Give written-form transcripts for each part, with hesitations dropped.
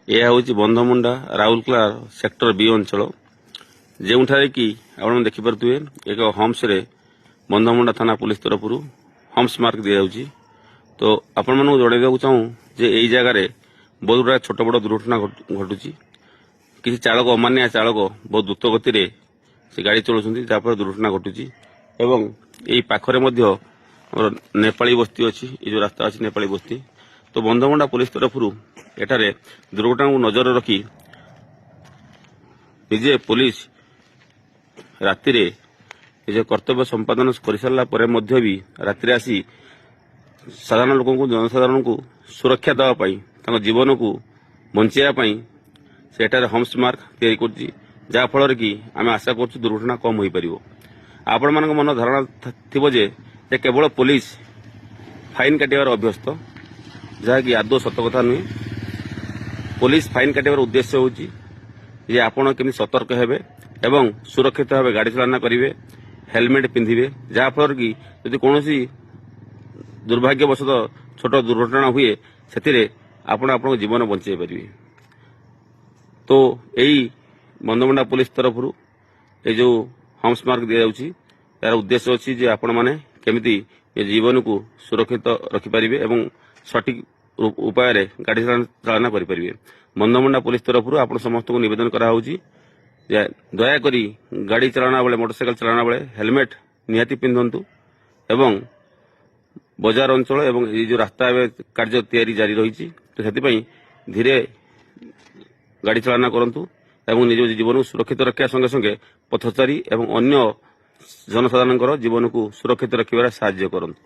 ଏହା ହେଉଛି Bandhamunda Rourkela sector B ଅଞ୍ଚଳ, ଯେଉଁଠାରେ କି ଆପଣ ଦେଖିପାରୁଥିବେ ଏକ ହମ୍ସରେ ବନ୍ଧମୁଣ୍ଡା ଥାନା ପୁଲିସ ତରଫରୁ ହମ୍ସ ମାର୍କ ଦିଆଯାଉଛି। ତ ଆପଣମାନଙ୍କୁ ଜଣାଇବାକୁ ଚାହୁଁ ଯେ ଏହି ଜାଗାରେ ବହୁତ ଗୁଡ଼ାଏ ଛୋଟ ବଡ଼ ଦୁର୍ଘଟଣା ଘଟୁଛି। କିଛି ଚାଳକ ଅମାନିଆ ଚାଳକ ବହୁତ ଦ୍ରୁତ ଗତିରେ ସେ ଗାଡ଼ି ଚଳାଉଛନ୍ତି, ଯାହାଫଳରେ ଦୁର୍ଘଟଣା ଘଟୁଛି। ଏବଂ ଏହି ପାଖରେ ମଧ୍ୟ ଆମର ନେପାଳୀ ବସ୍ତି ଅଛି, ଏ ଯେଉଁ ରାସ୍ତା ଅଛି ନେପାଳୀ ବସ୍ତି। ତ ବନ୍ଧମୁଣ୍ଡା ପୁଲିସ ତରଫରୁ ଏଠାରେ ଦୁର୍ଘଟଣାକୁ ନଜର ରଖି ନିଜେ ପୁଲିସ ରାତିରେ ନିଜ କର୍ତ୍ତବ୍ୟ ସମ୍ପାଦନ କରିସାରିଲା ପରେ ମଧ୍ୟ ବି ରାତିରେ ଆସି ସାଧାରଣ ଲୋକଙ୍କୁ ଜନସାଧାରଣଙ୍କୁ ସୁରକ୍ଷା ଦେବା ପାଇଁ, ତାଙ୍କ ଜୀବନକୁ ବଞ୍ଚାଇବା ପାଇଁ ସେଠାରେ ହମ୍ସ ମାର୍କ ତିଆରି କରୁଛି, ଯାହାଫଳରେ କି ଆମେ ଆଶା କରୁଛୁ ଦୁର୍ଘଟଣା କମ୍ ହୋଇପାରିବ। ଆପଣମାନଙ୍କ ମନ ଧାରଣା ଥିବ ଯେ କେବଳ ପୁଲିସ ଫାଇନ୍ କାଟିବାର ଅଭ୍ୟସ୍ତ, ଯାହାକି ଆଦୌ ସତ କଥା ନୁହେଁ। ପୁଲିସ ଫାଇନ୍ କାଟିବାର ଉଦ୍ଦେଶ୍ୟ ହେଉଛି ଯେ ଆପଣ କେମିତି ସତର୍କ ହେବେ ଏବଂ ସୁରକ୍ଷିତ ଭାବେ ଗାଡ଼ି ଚାଳନା କରିବେ, ହେଲମେଟ୍ ପିନ୍ଧିବେ, ଯାହାଫଳରେ କି ଯଦି କୌଣସି ଦୁର୍ଭାଗ୍ୟବଶତଃ ଛୋଟ ଦୁର୍ଘଟଣା ହୁଏ ସେଥିରେ ଆପଣ ଆପଣଙ୍କ ଜୀବନ ବଞ୍ଚାଇ ପାରିବେ। ତ ଏହି ବନ୍ଧମୁଣ୍ଡା ପୁଲିସ ତରଫରୁ ଏ ଯେଉଁ ହମ୍ସ ମାର୍କ ଦିଆଯାଉଛି, ଏହାର ଉଦ୍ଦେଶ୍ୟ ଅଛି ଯେ ଆପଣମାନେ କେମିତି ଏ ଜୀବନକୁ ସୁରକ୍ଷିତ ରଖିପାରିବେ ଏବଂ ସଠିକ ଉପାୟରେ ଗାଡ଼ି ଚାଳନା କରିପାରିବେ। ବନ୍ଧମୁଣ୍ଡା ପୁଲିସ ତରଫରୁ ଆପଣ ସମସ୍ତଙ୍କୁ ନିବେଦନ କରାହେଉଛି ଯେ ଦୟାକରି ଗାଡ଼ି ଚାଳନା ବେଳେ, ମୋଟରସାଇକେଲ ଚାଳନା ବେଳେ ହେଲମେଟ୍ ନିହାତି ପିନ୍ଧନ୍ତୁ ଏବଂ ବଜାର ଅଞ୍ଚଳ ଏବଂ এই ଯେଉଁ ରାସ୍ତା ଏବେ କାର୍ଯ୍ୟ ତିଆରି ଜାରି ରହିଛି, ତ ସେଥିପାଇଁ ଧୀରେ ଗାଡ଼ି ଚାଳନା କରନ୍ତୁ ଏବଂ ନିଜ ଜୀବନକୁ ସୁରକ୍ଷିତ ରଖିବା ସଙ୍ଗେ ସଙ୍ଗେ ପଥଚାରୀ ଏବଂ ଅନ୍ୟ ଜନସାଧାରଣଙ୍କର ଜୀବନକୁ ସୁରକ୍ଷିତ ରଖିବାରେ ସାହାଯ୍ୟ କରନ୍ତୁ।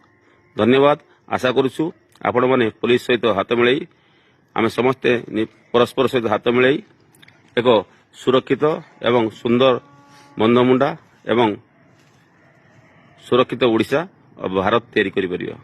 ଧନ୍ୟବାଦ। ଆଶା କରୁଛୁ ଆପଣମାନେ ପୁଲିସ ସହିତ ହାତ ମିଳାଇ ଆମେ ସମସ୍ତେ ପରସ୍ପର ସହିତ ହାତ ମିଳାଇ ଏକ ସୁରକ୍ଷିତ ଏବଂ ସୁନ୍ଦର ବନ୍ଧମୁଣ୍ଡା ଏବଂ ସୁରକ୍ଷିତ ଓଡ଼ିଶା ଓ ଭାରତ ତିଆରି କରିପାରିବା।